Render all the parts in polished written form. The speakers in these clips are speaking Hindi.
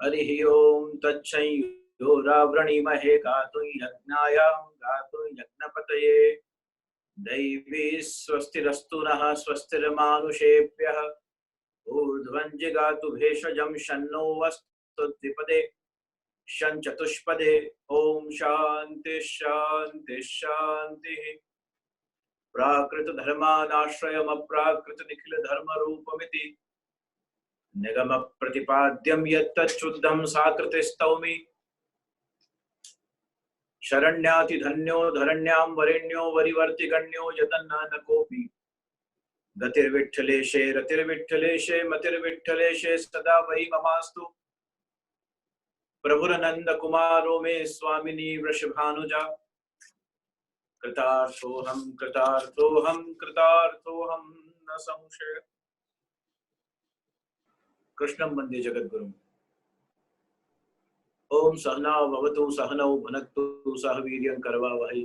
हरिः ओम तच्छंयोरावृणीमहे गातुं यज्ञायां गातुं यज्ञपतये दैवी स्वस्तिरस्तु नः स्वस्तिर्मानुषेभ्यः ऊर्ध्वं जिगातु भेषजं शन्नो अस्तु द्विपदे शं चतुष्पदे ओम शांति शांति शांतिः प्राकृत धर्मानाश्रयम् अप्राकृत निखिल धर्म रूपमिति निगम प्रतिपाद्यं यत्तच्छुद्धं साकृतिस्तौमि शरण्याति धन्यो धरण्यां वरेण्यो वरिवर्तिगण्यो यतन्ना न कोपि गतिर्विठ्ठलेशे रतिर्विठ्ठलेशे मतिर्विठ्ठलेशे सदा वै ममास्तु प्रभुरनंद कुमारो मे स्वामिनी वृषभानुजा कृतार्थोऽहं कृतार्थोऽहं कृतार्थोऽहं न संशय कृष्णं वन्दे जगद्गुरुम्। ओम सहना भवतु सहनौ भुनक्तु सह वीर्यं करवावहै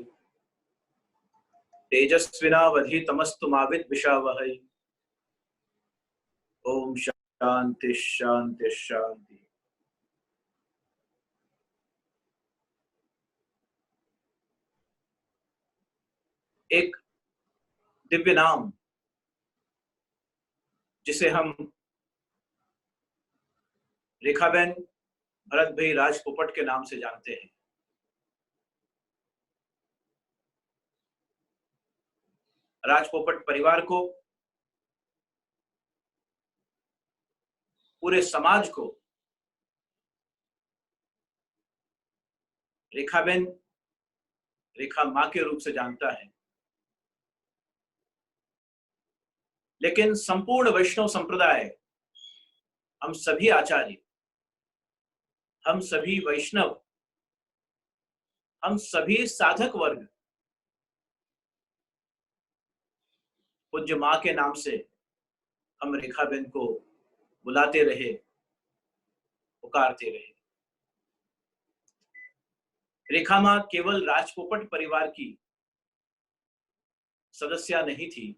तेजस्विनावधीतमस्तु मा विद्विषावहै। ओम शांति शांति शांति। एक दिव्य नाम जिसे हम रेखाबेन भरत भाई राजपोपट के नाम से जानते हैं। राजपोपट परिवार को, पूरे समाज को रेखाबेन रेखा मां के रूप से जानता है, लेकिन संपूर्ण वैष्णव संप्रदाय, हम सभी आचार्य, हम सभी वैष्णव, हम सभी साधक वर्ग पूज्य मां के नाम से हम रेखाबेन को बुलाते रहे, पुकारते रहे। रेखा मां केवल राजपोपट परिवार की सदस्य नहीं थी,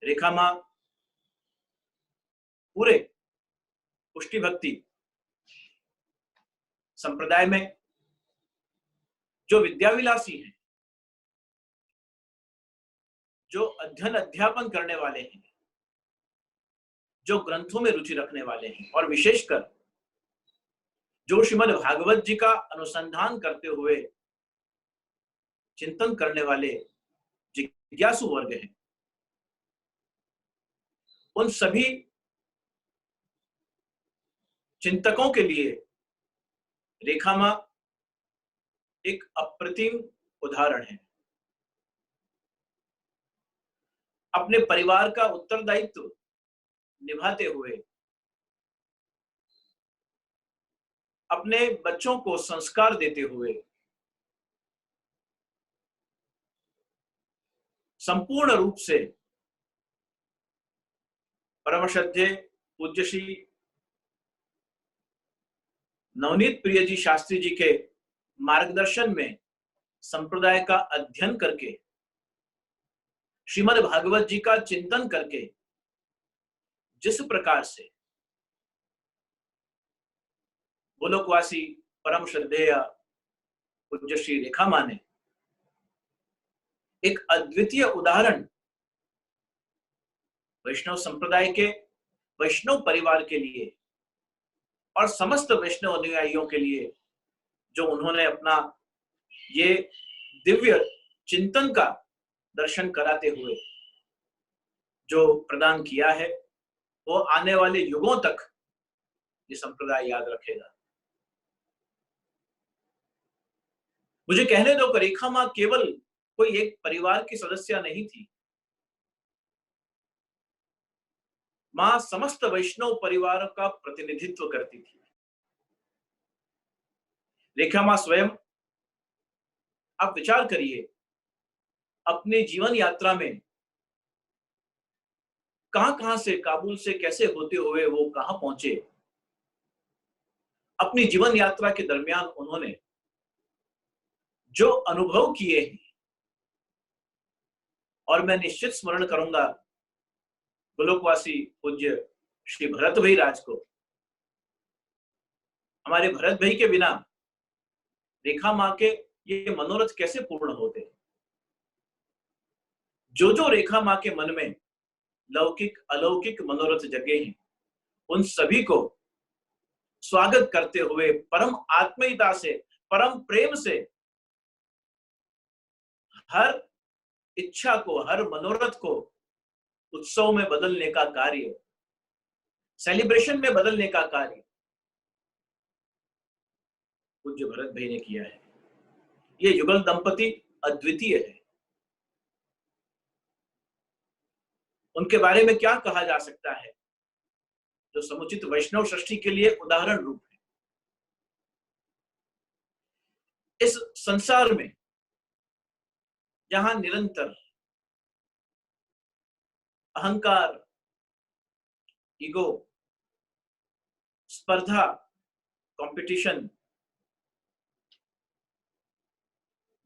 रेखा मां पूरे पुष्टि भक्ति संप्रदाय में जो विद्याविलासी हैं, जो अध्ययन अध्यापन करने वाले हैं, जो ग्रंथों में रुचि रखने वाले हैं, और विशेषकर जो श्रीमद् भागवत जी का अनुसंधान करते हुए चिंतन करने वाले जिज्ञासु वर्ग हैं, उन सभी चिंतकों के लिए रेखा मां एक अप्रतिम उदाहरण है। अपने परिवार का उत्तरदायित्व निभाते हुए, अपने बच्चों को संस्कार देते हुए, संपूर्ण रूप से परम श्रद्धेय पूज्य श्री नवनीत प्रिय जी शास्त्री जी के मार्गदर्शन में संप्रदाय का अध्ययन करके, श्रीमद् भागवत जी का चिंतन करके, जिस प्रकार से गोलोकवासी परम श्रद्धेय पूज्य श्री रेखा मां ने एक अद्वितीय उदाहरण वैष्णव संप्रदाय के, वैष्णव परिवार के लिए और समस्त वैष्णव अनुयायियों के लिए जो उन्होंने अपना ये दिव्य चिंतन का दर्शन कराते हुए जो प्रदान किया है, वो आने वाले युगों तक ये संप्रदाय याद रखेगा। मुझे कहने दो कि रेखा मां केवल कोई एक परिवार की सदस्य नहीं थी, मां समस्त वैष्णव परिवार का प्रतिनिधित्व करती थी। रेखा मां स्वयं, आप विचार करिए, अपने जीवन यात्रा में कहां से, काबुल से कैसे होते हुए वो कहां पहुंचे। अपनी जीवन यात्रा के दरमियान उन्होंने जो अनुभव किए हैं, और मैं निश्चित स्मरण करूंगा गोलोकवासी पूज्य श्री भरत भाई राज को, हमारे भरत भाई के बिना रेखा माँ के ये मनोरथ कैसे पूर्ण होते। जो जो रेखा माँ के मन में लौकिक अलौकिक मनोरथ जगे हैं, उन सभी को स्वागत करते हुए परम आत्मीयता से, परम प्रेम से हर इच्छा को, हर मनोरथ को उत्सव में बदलने का कार्य, सेलिब्रेशन में बदलने का कार्य पूज्य भरत भाई ने किया है। ये युगल दंपति अद्वितीय है। उनके बारे में क्या कहा जा सकता है, जो समुचित वैष्णव सृष्टि के लिए उदाहरण रूप है। इस संसार में जहां निरंतर अहंकार, ईगो, स्पर्धा, कंपटीशन,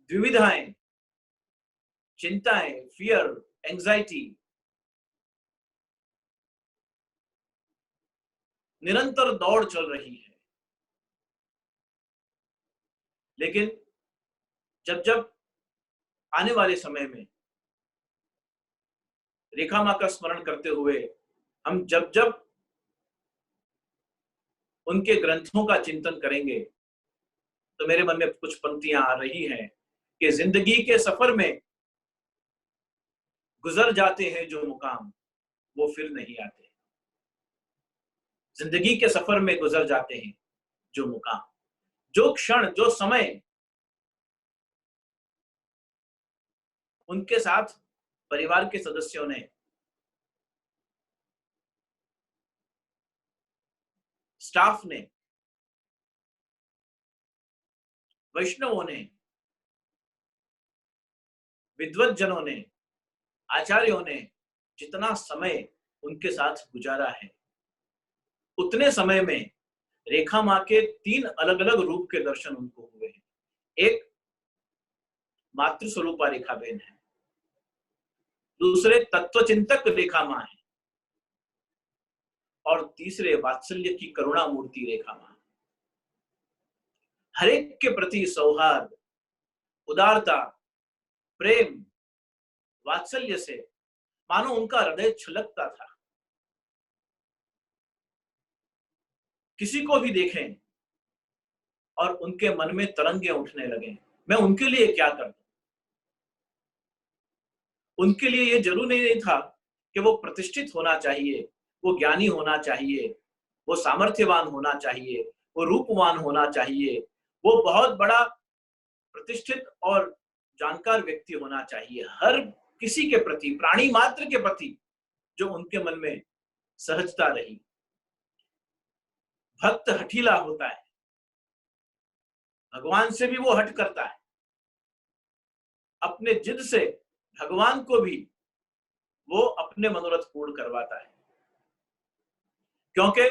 द्विविधाएं, चिंताएं, फियर, एंजाइटी निरंतर दौड़ चल रही है, लेकिन जब जब आने वाले समय में रेखा माँ का स्मरण करते हुए हम जब जब उनके ग्रंथों का चिंतन करेंगे, तो मेरे मन में कुछ पंक्तियां आ रही हैं कि जिंदगी के सफर में गुजर जाते हैं जो मुकाम, वो फिर नहीं आते। जिंदगी के सफर में गुजर जाते हैं जो मुकाम, जो क्षण, जो समय उनके साथ परिवार के सदस्यों ने, स्टाफ ने, वैष्णवों ने, विद्वत जनों ने, आचार्यों ने जितना समय उनके साथ गुजारा है, उतने समय में रेखा माँ के 3 अलग अलग रूप के दर्शन उनको हुए हैं। एक मातृ स्वरूपा रेखा बहन है, दूसरे तत्वचिंतक रेखा माँ है, और तीसरे वात्सल्य की करुणा मूर्ति रेखा माँ। हर एक के प्रति सौहार्द, उदारता, प्रेम, वात्सल्य से मानो उनका हृदय छलकता था। किसी को भी देखें और उनके मन में तरंगे उठने लगे, मैं उनके लिए क्या कर दूं। उनके लिए ये जरूरी नहीं था कि वो प्रतिष्ठित होना चाहिए, वो ज्ञानी होना चाहिए, वो सामर्थ्यवान होना चाहिए, वो रूपवान होना चाहिए, वो बहुत बड़ा प्रतिष्ठित और जानकार व्यक्ति होना चाहिए। हर किसी के प्रति, प्राणी मात्र के प्रति जो उनके मन में सहजता रही। भक्त हठीला होता है, भगवान से भी वो हट करता है, अपने जिद से भगवान को भी वो अपने मनोरथ पूर्ण करवाता है। क्योंकि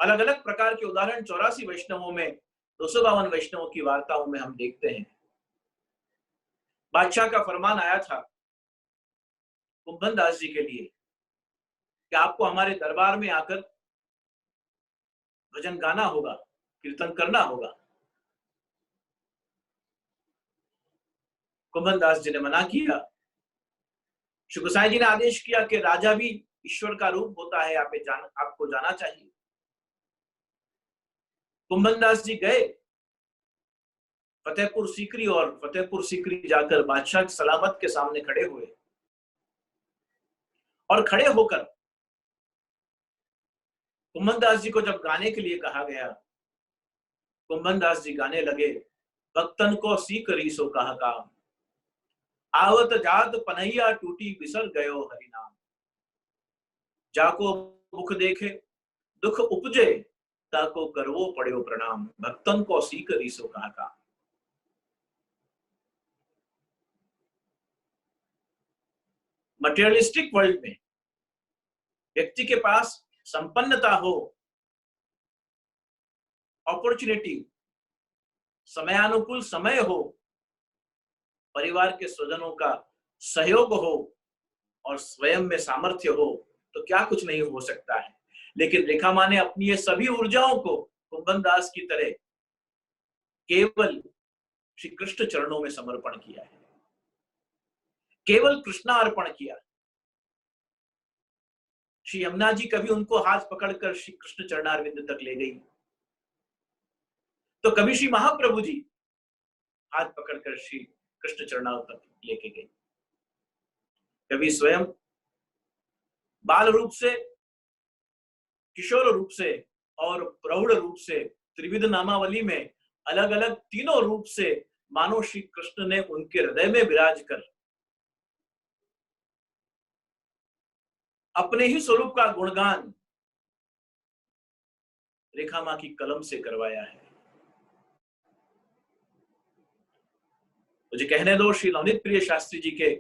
अलग अलग प्रकार के उदाहरण 84 वैष्णवों में, 252 वैष्णवों की वार्ताओं में हम देखते हैं। बादशाह का फरमान आया था कुंभन दास जी के लिए कि आपको हमारे दरबार में आकर भजन गाना होगा, कीर्तन करना होगा। कुंभन दास जी ने मना किया। श्री गोसाई जी ने आदेश किया कि राजा भी ईश्वर का रूप होता है, आपको जाना चाहिए। कुंभन दास जी गए फतेहपुर सीकरी, और फतेहपुर सीकरी जाकर बादशाह की सलामत के सामने खड़े हुए, और खड़े होकर कुंभन दास जी को जब गाने के लिए कहा गया, कुंभन दास जी गाने लगे। भक्तन को सीकरी सो कहा काम, आवत जात पनैया टूटी बिसर गयो हरि नाम। जाको मुख देखे दुख उपजे, ताको करवो पड़ो प्रणाम, भक्तन को सीकरी सो कहा काम। मटेरियलिस्टिक वर्ल्ड में व्यक्ति के पास संपन्नता हो, अपॉर्चुनिटी, समयानुकूल समय हो, परिवार के स्वजनों का सहयोग हो, और स्वयं में सामर्थ्य हो, तो क्या कुछ नहीं हो सकता है। लेकिन रेखा माँ ने अपनी ये सभी ऊर्जाओं को कुंभन दास की तरह केवल श्री कृष्ण चरणों में समर्पण किया है, केवल कृष्णा अर्पण किया। श्री यमुना जी कभी उनको हाथ पकड़कर श्री कृष्ण चरणारविंद तक ले गई, तो कभी श्री महाप्रभु जी हाथ पकड़कर श्री कृष्ण चरणार तक लेके गई। कभी स्वयं बाल रूप से, किशोर रूप से और प्रौढ़ रूप से त्रिविध नामावली में अलग अलग तीनों रूप से मानो श्री कृष्ण ने उनके हृदय में विराज कर अपने ही स्वरूप का गुणगान रेखा मां की कलम से करवाया है। मुझे कहने दो, श्री नवनीत प्रिय शास्त्री जी के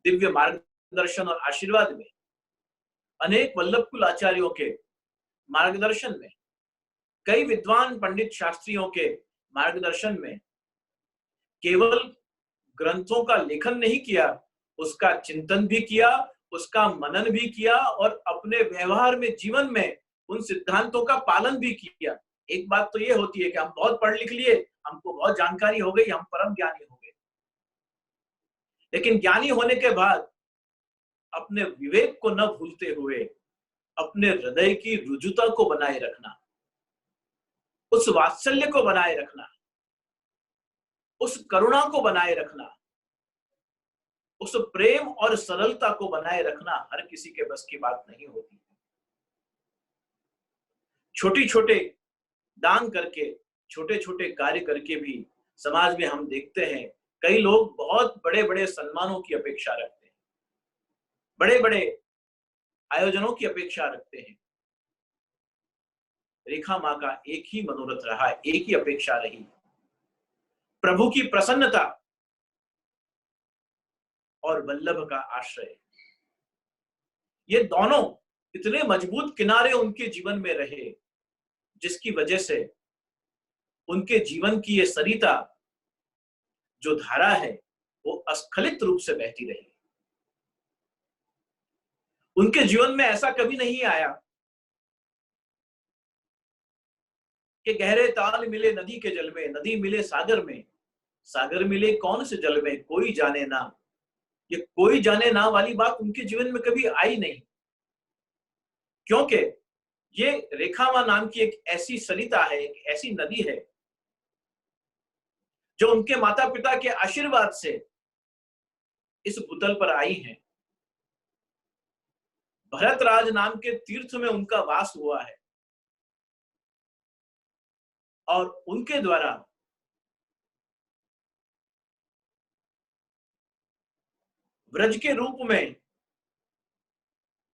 दिव्य मार्गदर्शन और आशीर्वाद में, अनेक वल्लभ कुल आचार्यों के मार्गदर्शन में, कई विद्वान पंडित शास्त्रियों के मार्गदर्शन में केवल ग्रंथों का लेखन नहीं किया, उसका चिंतन भी किया, उसका मनन भी किया और अपने व्यवहार में, जीवन में उन सिद्धांतों का पालन भी किया। एक बात तो ये होती है कि हम बहुत पढ़ लिख लिए, हमको बहुत जानकारी हो गई, हम परम ज्ञानी हो गए, लेकिन ज्ञानी होने के बाद अपने विवेक को न भूलते हुए अपने हृदय की रुजुता को बनाए रखना, उस वात्सल्य को बनाए रखना, उस करुणा को बनाए रखना, उस प्रेम और सरलता को बनाए रखना हर किसी के बस की बात नहीं होती। छोटी छोटे दान करके, छोटे छोटे कार्य करके भी समाज में हम देखते हैं कई लोग बहुत बड़े बड़े सम्मानों की अपेक्षा रखते हैं, बड़े बड़े आयोजनों की अपेक्षा रखते हैं। रेखा मां का एक ही मनोरथ रहा, एक ही अपेक्षा रही, प्रभु की प्रसन्नता और वल्लभ का आश्रय। ये दोनों इतने मजबूत किनारे उनके जीवन में रहे, जिसकी वजह से उनके जीवन की ये सरिता जो धारा है वो अस्खलित रूप से बहती रही। उनके जीवन में ऐसा कभी नहीं आया कि गहरे ताल मिले नदी के जल में, नदी मिले सागर में, सागर मिले कौन से जल में, कोई जाने ना। ये कोई जाने ना वाली बात उनके जीवन में कभी आई नहीं, क्योंकि ये रेखा मां नाम की एक ऐसी सरिता है, एक ऐसी नदी है जो उनके माता पिता के आशीर्वाद से इस भूतल पर आई हैं। भरतराज नाम के तीर्थ में उनका वास हुआ है और उनके द्वारा व्रज के रूप में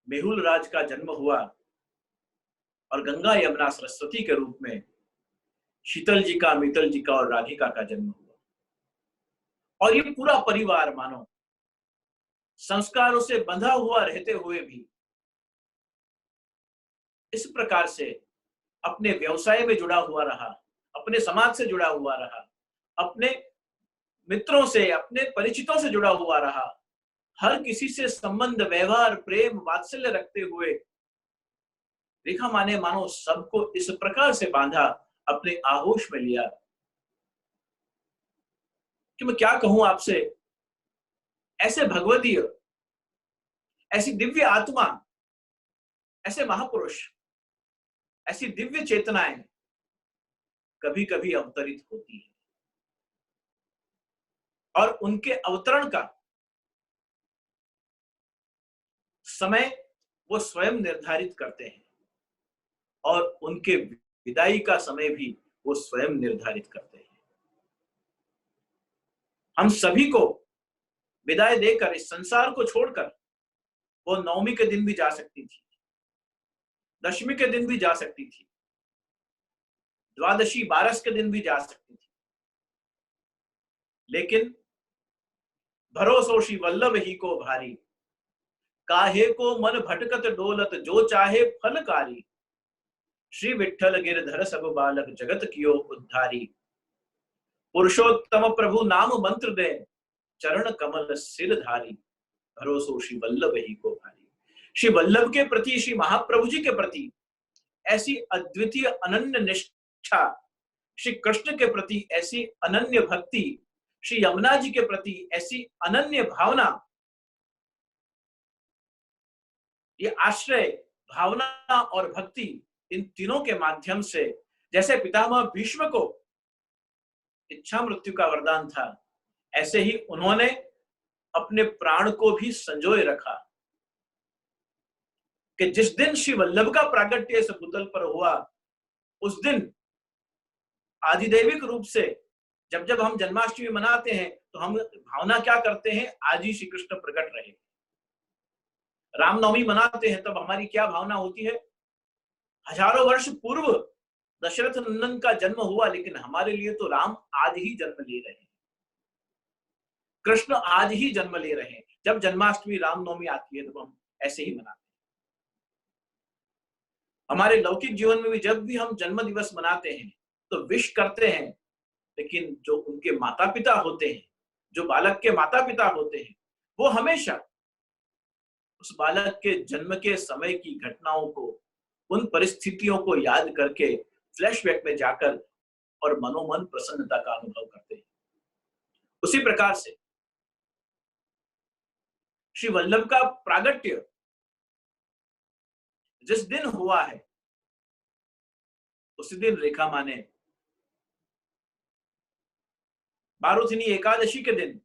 मेहुल राज का जन्म हुआ और गंगा यमुना सरस्वती के रूप में शीतल जी का, मित्तल जी का और राधिका का जन्म हुआ। और ये पूरा परिवार मानो संस्कारों से बंधा हुआ रहते हुए भी इस प्रकार से अपने व्यवसाय में जुड़ा हुआ रहा, अपने समाज से जुड़ा हुआ रहा, अपने मित्रों से, अपने परिचितों से जुड़ा हुआ रहा, हर किसी से संबंध, व्यवहार, प्रेम, वात्सल्य रखते हुए रेखा मां ने मानो सबको इस प्रकार से बांधा, अपने आगोश में लिया कि मैं क्या कहूं आपसे। ऐसे भगवतीय, ऐसी दिव्य आत्मा, ऐसे महापुरुष, ऐसी दिव्य चेतनाएं कभी कभी अवतरित होती है और उनके अवतरण का समय वो स्वयं निर्धारित करते हैं और उनके विदाई का समय भी वो स्वयं निर्धारित करते हैं। हम सभी को विदाई देकर, इस संसार को छोड़कर, वो नवमी के दिन भी जा सकती थी, दशमी के दिन भी जा सकती थी, द्वादशी बारस के दिन भी जा सकती थी, लेकिन भरोसो श्री वल्लभ ही को भारी, काहे को मन भटकत डोलत, जो चाहे फलकारी, श्री विठ्ठल गिरधर सब बालक, जगत कियो उद्धारी, पुरुषोत्तम प्रभु नाम मंत्र दे, चरण कमल सिर धारी, भरोसो श्री वल्लभ ही को भारी। श्री वल्लभ के प्रति, श्री महाप्रभु जी के प्रति ऐसी अद्वितीय अनन्य निष्ठा, श्री कृष्ण के प्रति ऐसी अनन्य भक्ति, श्री यमुना जी के प्रति ऐसी अनन्य भावना, ये आश्रय, भावना और भक्ति, इन तीनों के माध्यम से जैसे पितामह भीष्म को इच्छा मृत्यु का वरदान था, ऐसे ही उन्होंने अपने प्राण को भी संजोए रखा कि जिस दिन श्री वल्लभ का प्रागट्य इस भूतल पर हुआ, उस दिन आदिदैविक रूप से जब जब हम जन्माष्टमी मनाते हैं तो हम भावना क्या करते हैं, आज ही श्री कृष्ण प्रकट रहे। रामनवमी मनाते हैं तब हमारी क्या भावना होती है, हजारों वर्ष पूर्व दशरथ नंदन का जन्म हुआ, लेकिन हमारे लिए तो राम आज ही जन्म ले रहे हैं, कृष्ण आज ही जन्म ले रहे हैं। जब जन्माष्टमी रामनवमी आती है तो हम ऐसे ही मनाते हैं। हमारे लौकिक जीवन में भी जब भी हम जन्म दिवस मनाते हैं तो विश करते हैं, लेकिन जो उनके माता पिता होते हैं, जो बालक के माता पिता होते हैं, वो हमेशा उस बालक के जन्म के समय की घटनाओं को, उन परिस्थितियों को याद करके फ्लैशबैक में जाकर और मनोमन प्रसन्नता का अनुभव करते हैं। उसी प्रकार से श्री वल्लभ का प्रागट्य जिस दिन हुआ है, उसी दिन रेखा माँ ने बारुथिनी एकादशी के दिन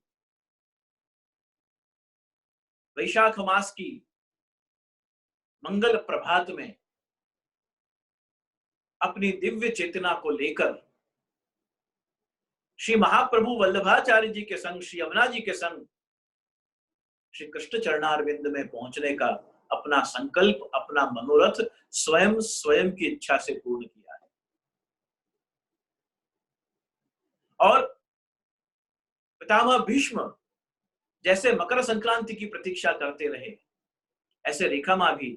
वैशाख मास की मंगल प्रभात में अपनी दिव्य चेतना को लेकर श्री महाप्रभु वल्लभाचार्य जी के संग, श्री यमुना जी के संग श्री कृष्ण चरणारविंद में पहुंचने का अपना संकल्प, अपना मनोरथ स्वयं की इच्छा से पूर्ण किया है। और पितामह भीष्म जैसे मकर संक्रांति की प्रतीक्षा करते रहे, ऐसे रेखा मां भी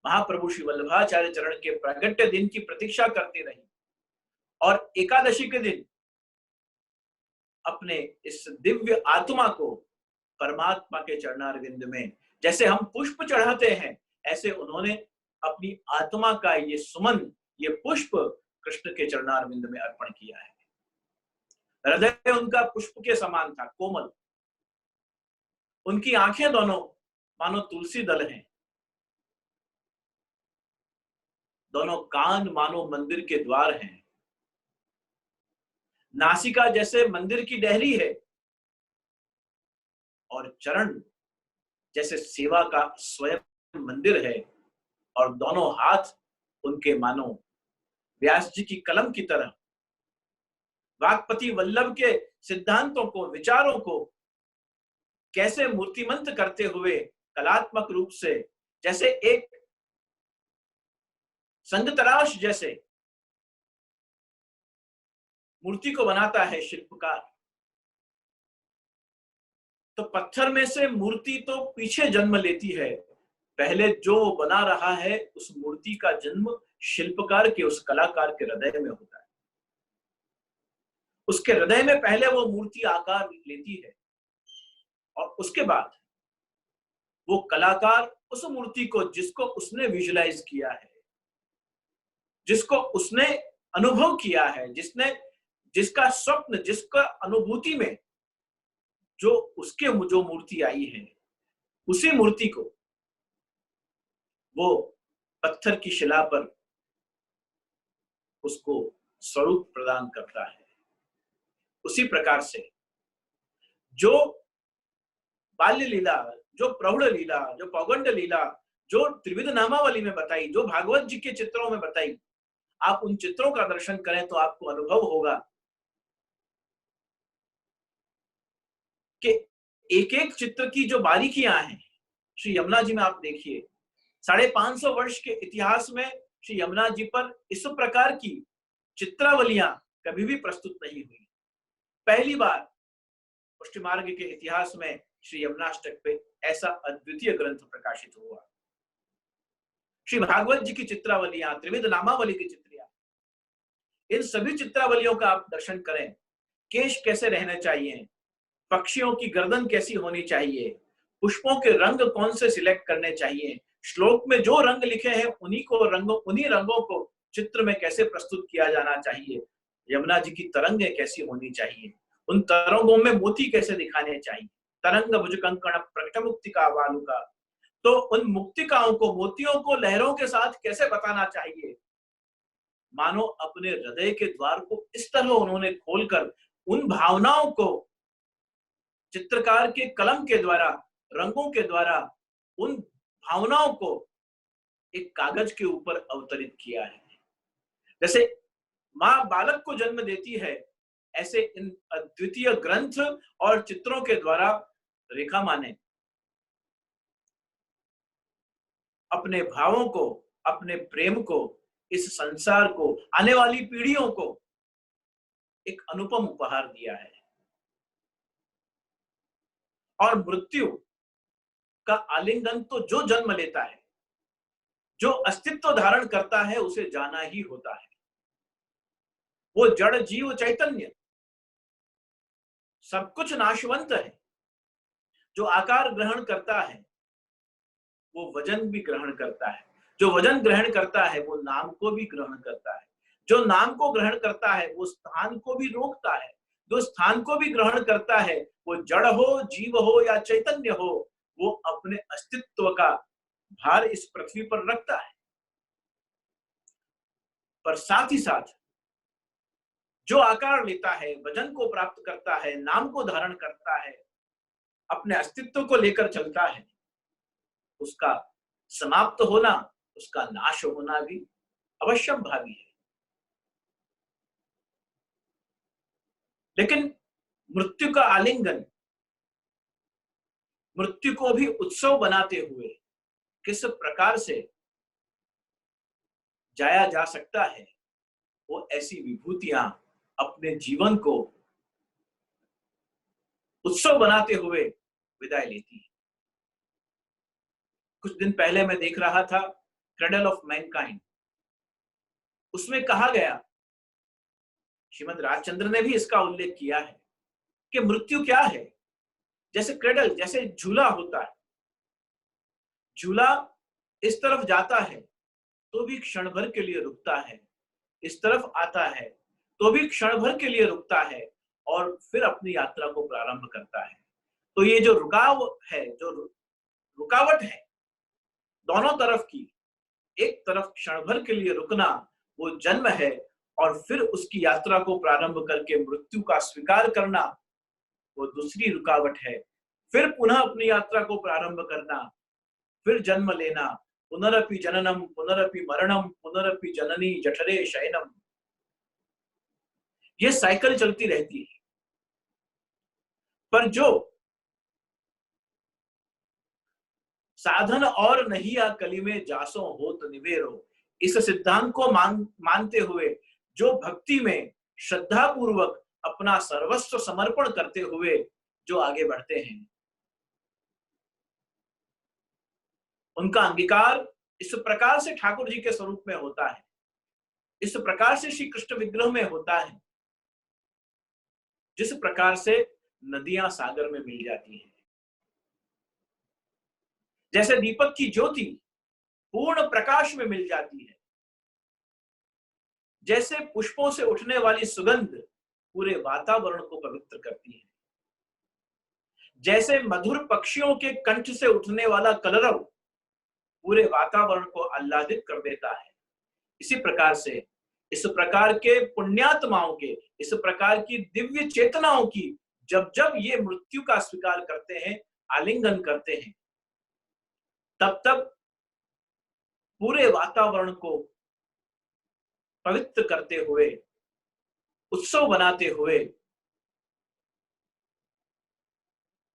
महाप्रभु श्री वल्लभाचार्य चरण के प्रागट्य दिन की प्रतीक्षा करती रही और एकादशी के दिन अपने इस दिव्य आत्मा को परमात्मा के चरणारविंद में, जैसे हम पुष्प चढ़ाते हैं, ऐसे उन्होंने अपनी आत्मा का ये सुमन, ये पुष्प कृष्ण के चरणारविंद में अर्पण किया है। हृदय उनका पुष्प के समान था, कोमल। उनकी आंखें दोनों मानो तुलसी दल हैं, दोनों कान मानो मंदिर के द्वार हैं, नासिका जैसे मंदिर की डेहरी है और चरण जैसे सेवा का स्वयं मंदिर है, और दोनों हाथ उनके मानो व्यास जी की कलम की तरह वाक्पति वल्लभ के सिद्धांतों को, विचारों को कैसे मूर्तिमंत करते हुए कलात्मक रूप से, जैसे एक संगतराश जैसे मूर्ति को बनाता है शिल्पकार, तो पत्थर में से मूर्ति तो पीछे जन्म लेती है, पहले जो बना रहा है उस मूर्ति का जन्म शिल्पकार के, उस कलाकार के हृदय में होता है। उसके हृदय में पहले वो मूर्ति आकार लेती है और उसके बाद वो कलाकार उस मूर्ति को, जिसको उसने विजुलाइज किया है, जिसको उसने अनुभव किया है, जिसका स्वप्न, जिसका अनुभूति में जो मूर्ति आई है, उसी मूर्ति को वो पत्थर की शिला पर उसको स्वरूप प्रदान करता है। उसी प्रकार से जो बाल्य लीला, जो प्रौढ़ लीला, जो पौगंड लीला, जो त्रिविध नामावली में बताई, जो भागवत जी के चित्रों में बताई, आप उन चित्रों का दर्शन करें तो आपको अनुभव होगा कि एक एक चित्र की जो बारीकियां हैं, श्री यमुना जी में आप देखिए, 550 वर्ष के इतिहास में श्री यमुना जी पर इस प्रकार की चित्रावलियां कभी भी प्रस्तुत नहीं हुई। पहली बार पुष्टि मार्ग के इतिहास में श्री यमुनाष्टक पे ऐसा अद्वितीय ग्रंथ प्रकाशित हुआ। श्री भागवत जी की चित्रावलियां, त्रिविध नामावली की चित्रियां, इन सभी चित्रावलियों का आप दर्शन करें। केश कैसे रहने चाहिए, पक्षियों की गर्दन कैसी होनी चाहिए, पुष्पों के रंग कौन से सिलेक्ट करने चाहिए, श्लोक में जो रंग लिखे हैं उन्हीं रंगों को चित्र में कैसे प्रस्तुत किया जाना चाहिए, यमुना जी की तरंगें कैसी होनी चाहिए, उन तरंगों में मोती कैसे दिखाने चाहिए, तरंग भुज कंकण प्रकट मुक्तिका वालुका, तो उन मुक्तिकाओं को, मोतियों को लहरों के साथ कैसे बताना चाहिए, मानो अपने हृदय के द्वार को इस तरह उन्होंने खोलकर उन भावनाओं को चित्रकार के कलम के द्वारा, रंगों के द्वारा, उन भावनाओं को एक कागज के ऊपर अवतरित किया है। जैसे मां बालक को जन्म देती है, ऐसे इन अद्वितीय ग्रंथ और चित्रों के द्वारा रेखा मां ने अपने भावों को, अपने प्रेम को, इस संसार को, आने वाली पीढ़ियों को एक अनुपम उपहार दिया है। और मृत्यु का आलिंगन तो जो जन्म लेता है, जो अस्तित्व धारण करता है, उसे जाना ही होता है। वो जड़ जीव चैतन्य सब कुछ नाशवंत है। जो आकार ग्रहण करता है वो वजन भी ग्रहण करता है, जो वजन ग्रहण करता है वो नाम को भी ग्रहण करता है, जो नाम को ग्रहण करता है वो स्थान को भी रोकता है, जो स्थान को भी ग्रहण करता है वो जड़ हो, जीव हो या चैतन्य हो, वो अपने अस्तित्व का भार इस पृथ्वी पर रखता है। पर साथ ही साथ जो आकार लेता है, वजन को प्राप्त करता है, नाम को धारण करता है, अपने अस्तित्व को लेकर चलता है, उसका समाप्त होना, उसका नाश होना भी अवश्यंभावी है। लेकिन मृत्यु का आलिंगन, मृत्यु को भी उत्सव बनाते हुए किस प्रकार से जाया जा सकता है, वो ऐसी विभूतियां अपने जीवन को उत्सव बनाते हुए विदाई लेती है। कुछ दिन पहले मैं देख रहा था क्रेडल ऑफ मैनकाइंड, उसमें कहा गया, श्रीमद राजचंद्र ने भी इसका उल्लेख किया है कि मृत्यु क्या है। जैसे क्रेडल, जैसे झूला होता है, झूला इस तरफ जाता है तो भी क्षण भर के लिए रुकता है, इस तरफ आता है तो भी क्षण भर के लिए रुकता है और फिर अपनी यात्रा को प्रारंभ करता है। तो ये जो रुकावट है दोनों तरफ की, एक तरफ क्षण भर के लिए रुकना वो जन्म है, और फिर उसकी यात्रा को प्रारंभ करके मृत्यु का स्वीकार करना वो दूसरी रुकावट है। फिर पुनः अपनी यात्रा को प्रारंभ करना, फिर जन्म लेना, पुनरपि जननम पुनरपि मरणम पुनरपि जननी जठरे शयनम, ये साइकिल चलती रहती है। पर जो साधन और नहिया कली में जासो होत निवेरो, इस सिद्धांत को मानते हुए जो भक्ति में श्रद्धा पूर्वक अपना सर्वस्व समर्पण करते हुए जो आगे बढ़ते हैं, उनका अंगीकार इस प्रकार से ठाकुर जी के स्वरूप में होता है, इस प्रकार से श्री कृष्ण विग्रह में होता है, जिस प्रकार से नदियां सागर में मिल जाती हैं। जैसे दीपक की ज्योति पूर्ण प्रकाश में मिल जाती है, जैसे पुष्पों से उठने वाली सुगंध पूरे वातावरण को पवित्र करती है, जैसे मधुर पक्षियों के कंठ से उठने वाला कलरव पूरे वातावरण को आह्लादित कर देता है, इसी प्रकार से इस प्रकार के पुण्यात्माओं के, इस प्रकार की दिव्य चेतनाओं की जब जब ये मृत्यु का स्वीकार करते हैं, आलिंगन करते हैं, तब तब पूरे वातावरण को पवित्र करते हुए, उत्सव बनाते हुए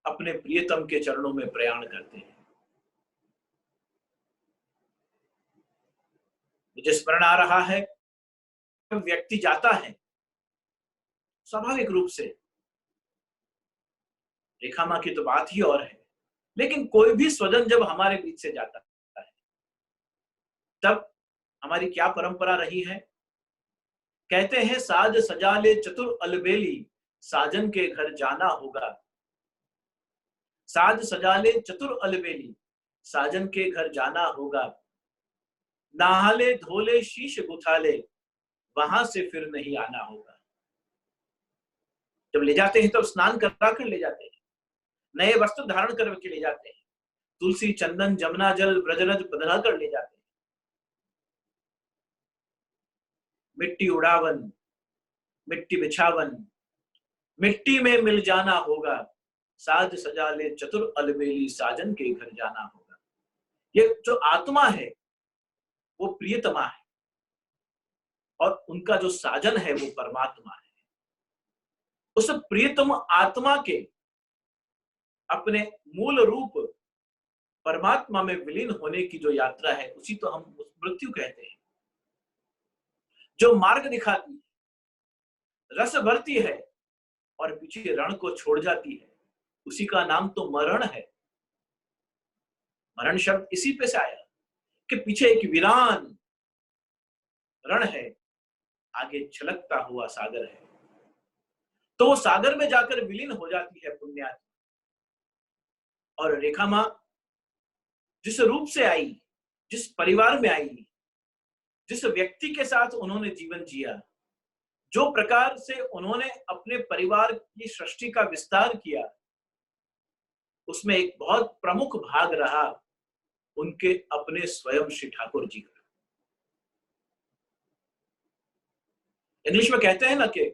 अपने प्रियतम के चरणों में प्रयाण करते हैं। मुझे स्मरण आ रहा है, व्यक्ति जाता है स्वाभाविक रूप से, रेखा मां की तो बात ही और है, लेकिन कोई भी स्वजन जब हमारे बीच से जाता है तब हमारी क्या परंपरा रही है। कहते हैं साज सजा ले चतुर अलबेली, साजन के घर जाना होगा। साज सजा ले चतुर अलबेली, साजन के घर जाना होगा, नहाले धोले शीश गुथाले, वहां से फिर नहीं आना होगा। जब ले जाते हैं तो स्नान करा कर ले जाते हैं, नए वस्त्र धारण करके ले जाते हैं, तुलसी चंदन जमुना जल ब्रजरज बदला कर ले जाते हैं। मिट्टी उड़ावन, मिट्टी बिछावन, मिट्टी में मिल जाना होगा, साज सजा ले चतुर अलबेली, साजन के घर जाना होगा। ये जो आत्मा है वो प्रियतमा है, और उनका जो साजन है वो परमात्मा है। उस प्रियतम आत्मा के अपने मूल रूप परमात्मा में विलीन होने की जो यात्रा है, उसी तो हम मृत्यु कहते हैं। जो मार्ग दिखाती है, रस भरती है और पीछे रण को छोड़ जाती है, उसी का नाम तो मरण है। मरण शब्द इसी पे से आया कि पीछे एक वीरान रण है, आगे छलकता हुआ सागर है। तो वो सागर में जाकर विलीन हो जाती है पुण्यात्मा। और रेखा मां जिस रूप से आई, जिस परिवार में आई, जिस व्यक्ति के साथ उन्होंने जीवन जिया, जो प्रकार से उन्होंने अपने परिवार की सृष्टि का विस्तार किया, उसमें एक बहुत प्रमुख भाग रहा उनके अपने स्वयं श्री ठाकुर जी का। इंग्लिश में कहते हैं ना कि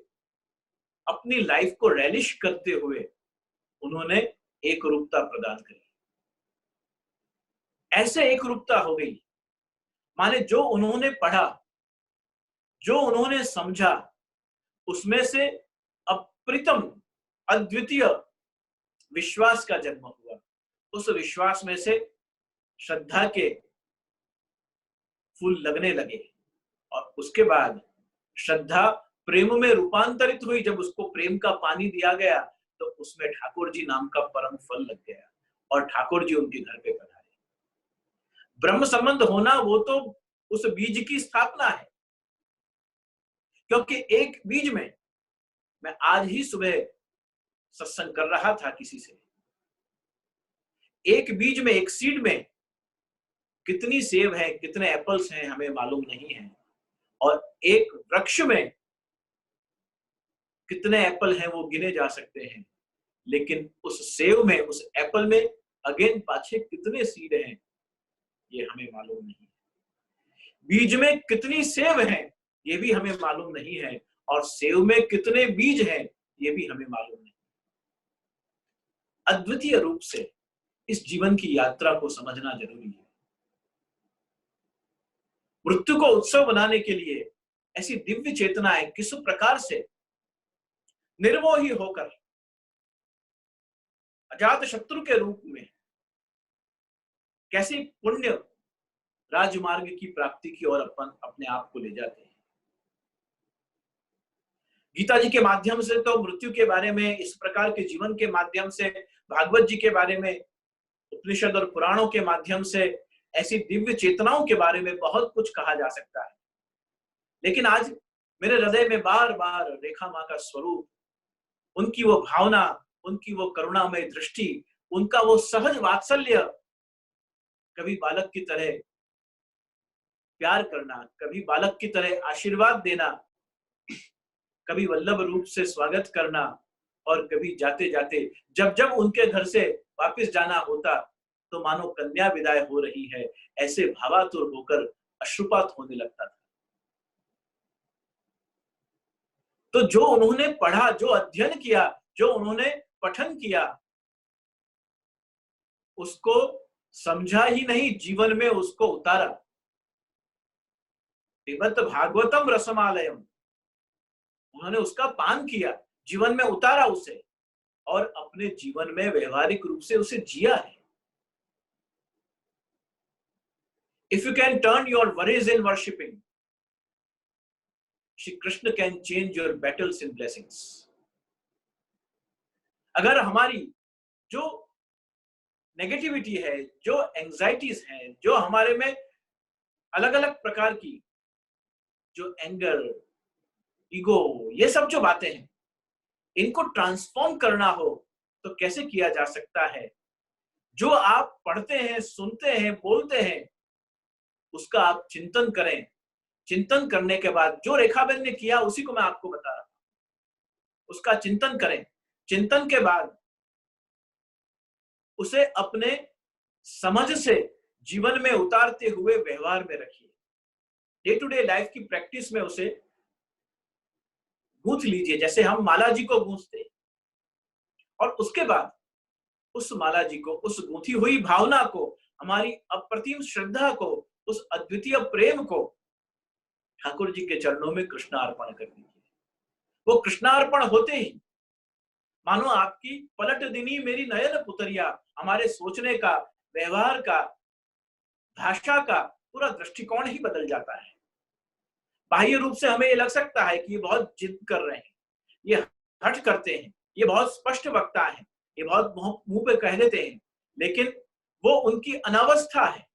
अपनी लाइफ को रेलिश करते हुए उन्होंने एक रूपता प्रदान करी। ऐसे एक रूपता हो गई, माने जो उन्होंने पढ़ा, जो उन्होंने समझा, उसमें से अप्रतिम अद्वितीय विश्वास का जन्म हुआ। उस विश्वास में से श्रद्धा के फूल लगने लगे, और उसके बाद श्रद्धा प्रेम में रूपांतरित हुई। जब उसको प्रेम का पानी दिया गया तो उसमें ठाकुर जी नाम का परम फल लग गया, और ठाकुर जी उनके घर पे पधारे। ब्रह्म संबंध होना वो तो उस बीज की स्थापना है, क्योंकि एक बीज में, मैं आज ही सुबह सत्संग कर रहा था किसी से, एक बीज में, एक सीड में कितनी सेब है, कितने एप्पल्स हैं हमें मालूम नहीं है, और एक वृक्ष में कितने एप्पल हैं वो गिने जा सकते हैं, लेकिन उस सेब में, उस एप्पल में अगेन पाछे कितने सीड हैं ये हमें मालूम नहीं है। बीज में कितनी सेब हैं ये भी हमें मालूम नहीं है, और सेब में कितने बीज हैं ये भी हमें मालूम नहीं। अद्वितीय रूप से इस जीवन की यात्रा को समझना जरूरी है। मृत्यु को उत्सव बनाने के लिए ऐसी दिव्य चेतनाएं किस प्रकार से निर्मोही होकर अजात शत्रु के रूप में कैसी पुण्य राजमार्ग की प्राप्ति की ओर अपन अपने आप को ले जाते हैं। गीता जी के माध्यम से तो मृत्यु के बारे में, इस प्रकार के जीवन के माध्यम से, भागवत जी के बारे में, उपनिषद और पुराणों के माध्यम से ऐसी दिव्य चेतनाओं के बारे में बहुत कुछ कहा जा सकता है। लेकिन आज मेरे हृदय में बार बार रेखा मां का स्वरूप, उनकी वो भावना, उनकी वो करुणामय दृष्टि, उनका वो सहज वात्सल्य, कभी बालक की तरह प्यार करना, कभी बालक की तरह आशीर्वाद देना, कभी वल्लभ रूप से स्वागत करना, और कभी जाते जाते जब जब उनके घर से वापस जाना होता तो मानो कन्या विदाई हो रही है, ऐसे भावातुर होकर अश्रुपात होने लगता था। तो जो उन्होंने पढ़ा, जो अध्ययन किया, जो उन्होंने पठन किया, उसको समझा ही नहीं, जीवन में उसको उतारा। पिबत भागवतम रसमालयम, उन्होंने उसका पान किया, जीवन में उतारा उसे, और अपने जीवन में व्यवहारिक रूप से उसे जिया है। If you can turn your worries in worshipping, Shri Krishna can change your battles in blessings. अगर हमारी जो नेगेटिविटी है, जो एंजाइटीज हैं, जो हमारे में अलग अलग प्रकार की जो एंगर, ईगो, ये सब जो बातें हैं, इनको ट्रांसफॉर्म करना हो तो कैसे किया जा सकता है? जो आप पढ़ते हैं, सुनते हैं, बोलते हैं, उसका आप चिंतन करें। चिंतन करने के बाद जो रेखाबेन ने किया उसी को मैं आपको बता रहा हूं, उसका चिंतन करें। चिंतन के बाद उसे अपने समझ से जीवन में उतारते हुए व्यवहार में रखिए। डे टू डे लाइफ की प्रैक्टिस में उसे गूंथ लीजिए, जैसे हम माला जी को गूंथते हैं। और उसके बाद उस माला जी को, उस गूंथी हुई भावना को, हमारी अप्रतिम श्रद्धा को, उस अद्वितीय प्रेम को ठाकुर जी के चरणों में कृष्णार्पण कर दीजिए। वो कृष्णार्पण होते ही मानो आपकी पलट दिनी मेरी नयन पुतरिया, हमारे सोचने का, व्यवहार का, भाषा का पूरा दृष्टिकोण ही बदल जाता है। बाह्य रूप से हमें ये लग सकता है कि ये बहुत जिद कर रहे हैं, ये हठ करते हैं, ये बहुत स्पष्ट वक्ता है, ये बहुत मुंह पे कह देते हैं, लेकिन वो उनकी अनावस्था है।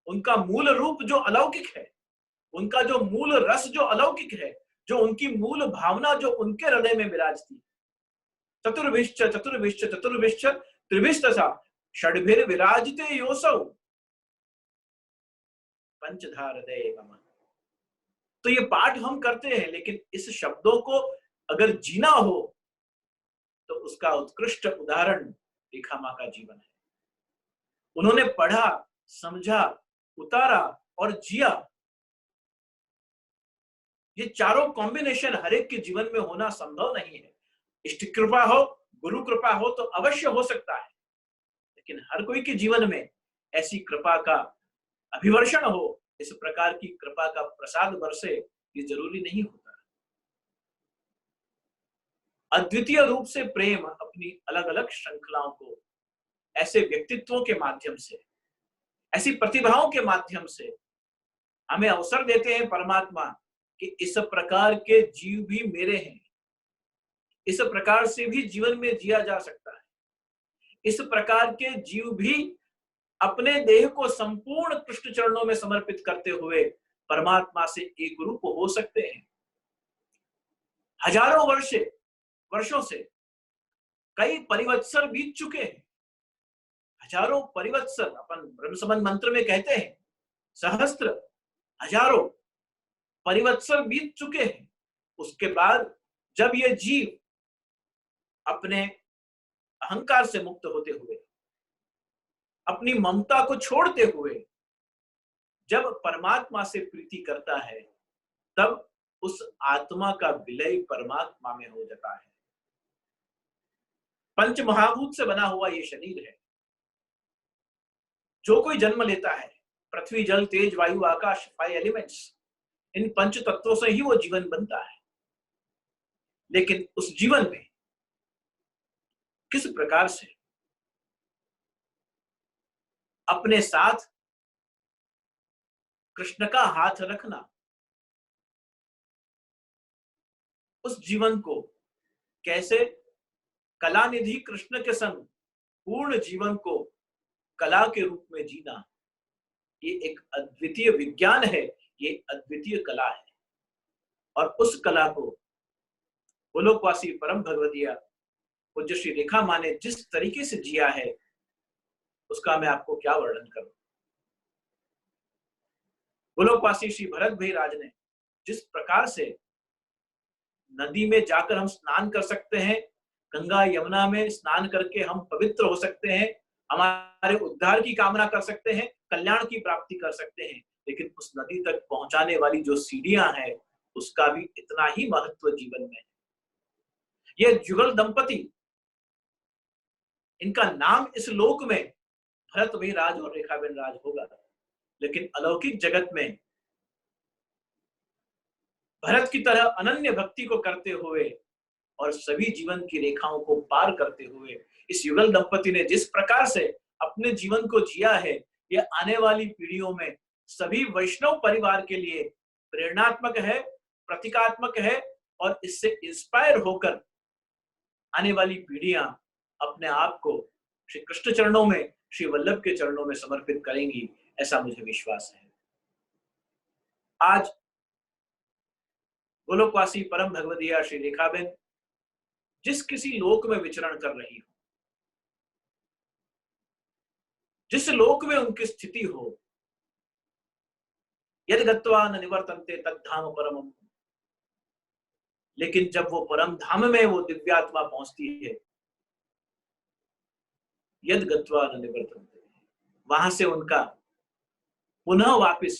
उनका मूल रूप जो अलौकिक है, उनका जो मूल रस जो अलौकिक है, जो उनकी मूल भावना जो उनके हृदय में विराजती, चतुर्भिश्च चतुर्भिश्च चतुर्भिश्च त्रिभिस्तथा षड्भिर विराजिते योसौ पंचधार हृदय मम। तो ये पाठ हम करते हैं, लेकिन इस शब्दों को अगर जीना हो तो उसका उत्कृष्ट उदाहरण रेखा मां का जीवन है। उन्होंने पढ़ा, समझा, उतारा और जिया। ये चारों कॉम्बिनेशन हर एक के जीवन में होना संभव नहीं है। इष्ट कृपा हो, गुरु कृपा हो तो अवश्य हो सकता है, लेकिन हर कोई के जीवन में ऐसी कृपा का अभिवर्षण हो, इस प्रकार की कृपा का प्रसाद बरसे, ये जरूरी नहीं होता। अद्वितीय रूप से प्रेम अपनी अलग अलग श्रृंखलाओं को ऐसे व्यक्तित्वों के माध्यम से, ऐसी प्रतिभाओं के माध्यम से हमें अवसर देते हैं परमात्मा कि इस प्रकार के जीव भी मेरे हैं। इस प्रकार से भी जीवन में जिया जा सकता है। इस प्रकार के जीव भी अपने देह को संपूर्ण कृष्ण चरणों में समर्पित करते हुए परमात्मा से एक रूप हो सकते हैं। हजारों वर्षों से कई परिवत्सर बीत चुके हैं। हजारों परिवत्सर अपन ब्रह्म संबंध मंत्र में कहते हैं, सहस्त्र, हजारों परिवत्सर बीत चुके हैं। उसके बाद जब ये जीव अपने अहंकार से मुक्त होते हुए, अपनी ममता को छोड़ते हुए जब परमात्मा से प्रीति करता है, तब उस आत्मा का विलय परमात्मा में हो जाता है। पंच महाभूत से बना हुआ ये शरीर है। जो कोई जन्म लेता है, पृथ्वी, जल, तेज, वायु, आकाश, 5 एलिमेंट्स, इन पंच तत्वों से ही वो जीवन बनता है। लेकिन उस जीवन में किस प्रकार से अपने साथ कृष्ण का हाथ रखना, उस जीवन को कैसे कलानिधि कृष्ण के संग पूर्ण जीवन को कला के रूप में जीना, ये एक अद्वितीय विज्ञान है, ये अद्वितीय कला है। और उस कला को गोलोकवासी परम भगवतिया पूज्य श्री रेखा मां ने जिस तरीके से जिया है, उसका मैं आपको क्या वर्णन करूं। गोलोकवासी श्री भरत भाई राज ने जिस प्रकार से नदी में जाकर हम स्नान कर सकते हैं, गंगा यमुना में स्नान करके हम पवित्र हो सकते हैं, हमारे उद्धार की कामना कर सकते हैं, कल्याण की प्राप्ति कर सकते हैं, लेकिन उस नदी तक पहुंचाने वाली जो सीढ़ियां हैं, उसका भी इतना ही महत्व जीवन में है। ये जुगल दंपति, इनका नाम इस लोक में भरत भाई राज और रेखाबेन राज होगा, लेकिन अलौकिक जगत में भरत की तरह अनन्य भक्ति को करते हुए और सभी जीवन की रेखाओं को पार करते हुए इस युगल दंपति ने जिस प्रकार से अपने जीवन को जिया है, यह आने वाली पीढ़ियों में सभी वैष्णव परिवार के लिए प्रेरणात्मक है, प्रतीकात्मक है, और इससे इंस्पायर होकर आने वाली पीढ़ियां अपने आप को श्री कृष्ण चरणों में, श्री वल्लभ के चरणों में समर्पित करेंगी, ऐसा मुझे विश्वास है। आज गोलोकवासी परम भगवतिया श्री रेखाबेन जिस किसी लोक में विचरण कर रही हो, जिस लोक में उनकी स्थिति हो, यदि गत्वा न निवर्तन्ते तद्धाम परमम, लेकिन जब वो परम धाम में वो दिव्यात्मा पहुंचती है, यद गत्वा न निवर्तन्ते, वहां से उनका पुनः वापस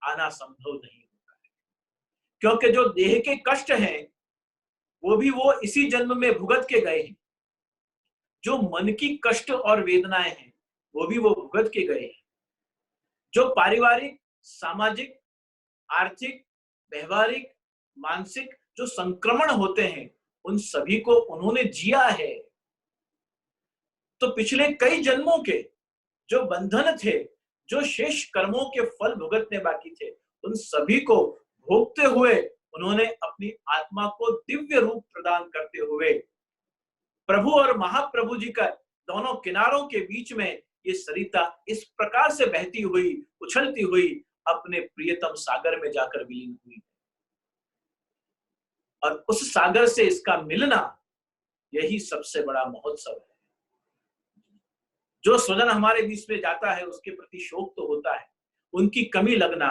आना संभव नहीं होता है, क्योंकि जो देह के कष्ट हैं वो भी वो इसी जन्म में भुगत के गए हैं, जो मन की कष्ट और वेदनाएं हैं वो भी वो भुगत के गए हैं, जो पारिवारिक, सामाजिक, आर्थिक, व्यवहारिक, मानसिक जो संक्रमण होते हैं उन सभी को उन्होंने जिया है। तो पिछले कई जन्मों के जो बंधन थे, जो शेष कर्मों के फल भुगतने बाकी थे, उन सभी को भोगते हुए उन्होंने अपनी आत्मा को दिव्य रूप प्रदान करते हुए प्रभु और महाप्रभु जी का दोनों किनारों के बीच में ये सरिता इस प्रकार से बहती हुई, उछलती हुई अपने प्रियतम सागर में जाकर विलीन हुई। और उस सागर से इसका मिलना यही सबसे बड़ा महोत्सव है। जो स्वजन हमारे बीच में जाता है उसके प्रति शोक तो होता है, उनकी कमी लगना,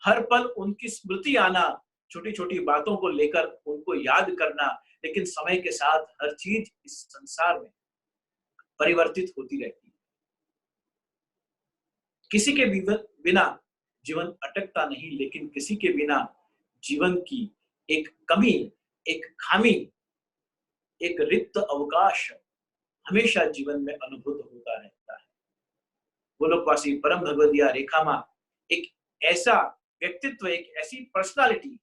हर पल उनकी स्मृति आना, छोटी छोटी बातों को लेकर उनको याद करना, लेकिन समय के साथ हर चीज इस संसार में परिवर्तित होती रहती है। किसी के बिना जीवन अटकता नहीं, लेकिन किसी के बिना जीवन की एक कमी, एक खामी, एक रिक्त अवकाश हमेशा जीवन में अनुभूत होता रहता है। गोलोकवासी परम भगवदिया रेखा मां एक ऐसा व्यक्तित्व, एक ऐसी पर्सनालिटी,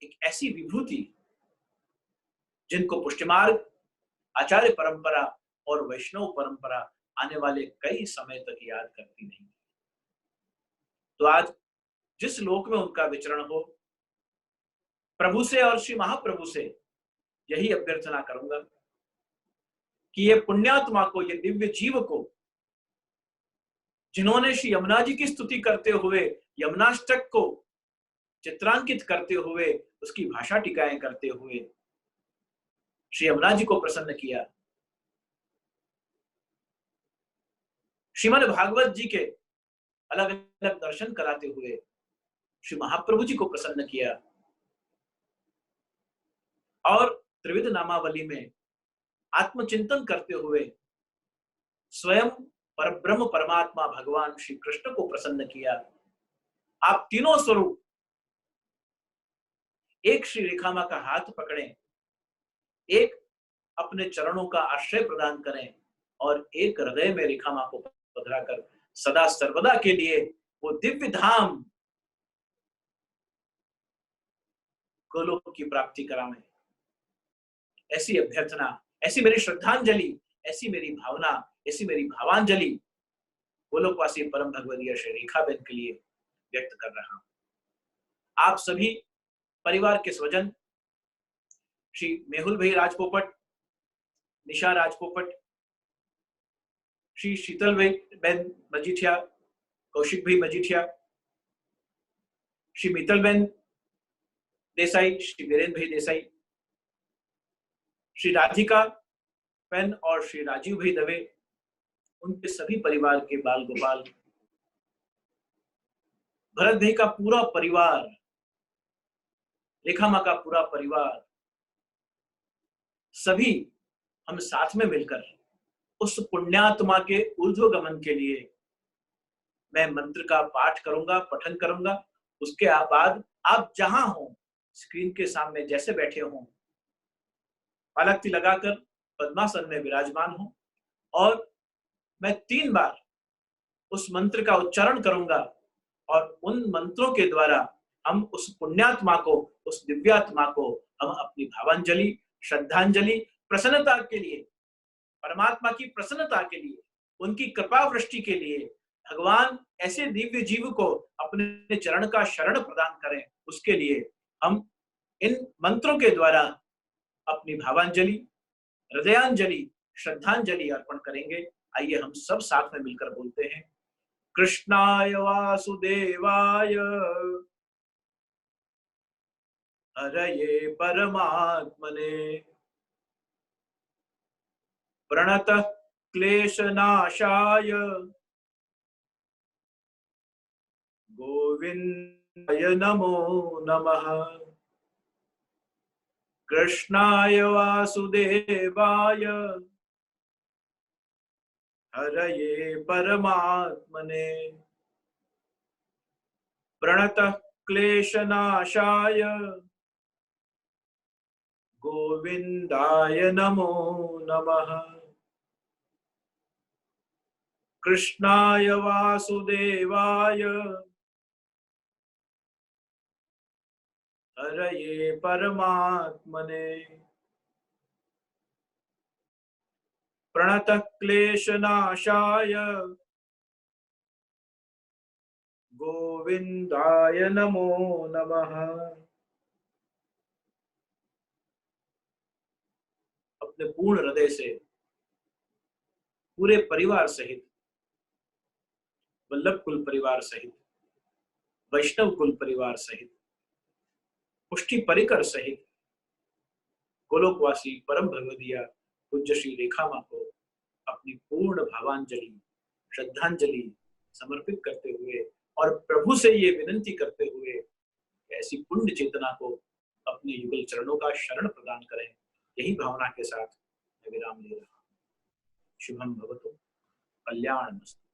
एक ऐसी विभूति जिनको पुष्टिमार्ग, आचार्य परंपरा और वैष्णव परंपरा आने वाले कई समय तक याद करती नहीं। तो आज जिस लोक में उनका विचरण हो, प्रभु से और श्री महाप्रभु से यही अभ्यर्थना करूंगा कि ये पुण्यात्मा को, ये दिव्य जीव को, जिन्होंने श्री यमुना जी की स्तुति करते हुए, यमुनाष्टक को चित्रांकित करते हुए, उसकी भाषा टीकाएं करते हुए श्री यमुना जी को प्रसन्न किया, श्रीमद् भागवत जी के अलग अलग दर्शन कराते हुए श्री महाप्रभु जी को प्रसन्न किया, और त्रिविध नामावली में आत्मचिंतन करते हुए स्वयं परब्रह्म परमात्मा भगवान श्री कृष्ण को प्रसन्न किया। आप तीनों स्वरूप एक श्री रेखा मां का हाथ पकड़ें, एक अपने चरणों का आश्रय प्रदान करें, और एक हृदय में रेखा मां को पधरा कर सदा सर्वदा के लिए वो दिव्य धाम गोलोक की प्राप्ति करावें। ऐसी अभ्यर्थना, ऐसी मेरी श्रद्धांजलि, ऐसी मेरी भावना, ऐसी मेरी भावांजलि गोलोकवासी परम भगवदीय श्री रेखाबेन के लिए व्यक्त कर रहा हूं। आप सभी परिवार के स्वजन, श्री मेहुल भाई राजपोपट, निशा राजपोपट, श्री शीतल बेन मजीठिया, कौशिक भाई मजीठिया, श्री मीतल बेन देसाई, श्री वीरेंद्र भाई देसाई, श्री राधिका बेन और श्री राजीव भाई दवे, उनके सभी परिवार के बाल गोपाल, भरत भाई का पूरा परिवार, रेखा मां का पूरा परिवार, सभी हम साथ में मिलकर उस पुण्यात्मा के ऊर्ध्वगमन के लिए मैं मंत्र का पाठ करूंगा, पठन करूंगा। उसके बाद आप जहां हो, स्क्रीन के सामने जैसे बैठे हो, पालकती लगाकर पद्मासन में विराजमान हो, और मैं 3 बार उस मंत्र का उच्चारण करूंगा, और उन मंत्रों के द्वारा हम उस पुण्यात्मा को, उस दिव्यात्मा को हम अपनी भावांजलि, श्रद्धांजलि, प्रसन्नता के लिए, परमात्मा की प्रसन्नता के लिए, उनकी कृपा वृष्टि के लिए, भगवान ऐसे दिव्य जीव को अपने चरण का शरण प्रदान करें, उसके लिए हम इन मंत्रों के द्वारा अपनी भावांजलि, हृदयांजलि, श्रद्धांजलि अर्पण करेंगे। आइए हम सब साथ में मिलकर बोलते हैं, कृष्णाय वासुदेवाय हरये परमात्मने प्रणतः क्लेशनाशाय गोविंदाय नमो नमः। कृष्णाय वासुदेवाय हरये परमात्मने प्रणतः क्लेशनाशाय गोविंदाय नमो नमः। कृष्णाय वासुदेवाय हरये परमात्मने प्रणतः क्लेशनाशाय गोविंदाय नमो नमः। अपने पूर्ण हृदय से पूरे परिवार सहित, वल्लभ कुल परिवार सहित, वैष्णव कुल परिवार सहित, पुष्टि परिकर सहित गोलोकवासी परम भगवदिया पूज्य श्री रेखा मां को अपनी पूर्ण भावांजलि, श्रद्धांजलि समर्पित करते हुए और प्रभु से ये विनंती करते हुए कि ऐसी पुण्य चेतना को अपने युगल चरणों का शरण प्रदान करें, यही भावना के साथ मैं विराम ले रहा हूं। शुभम भवतु, कल्याणमस्तु।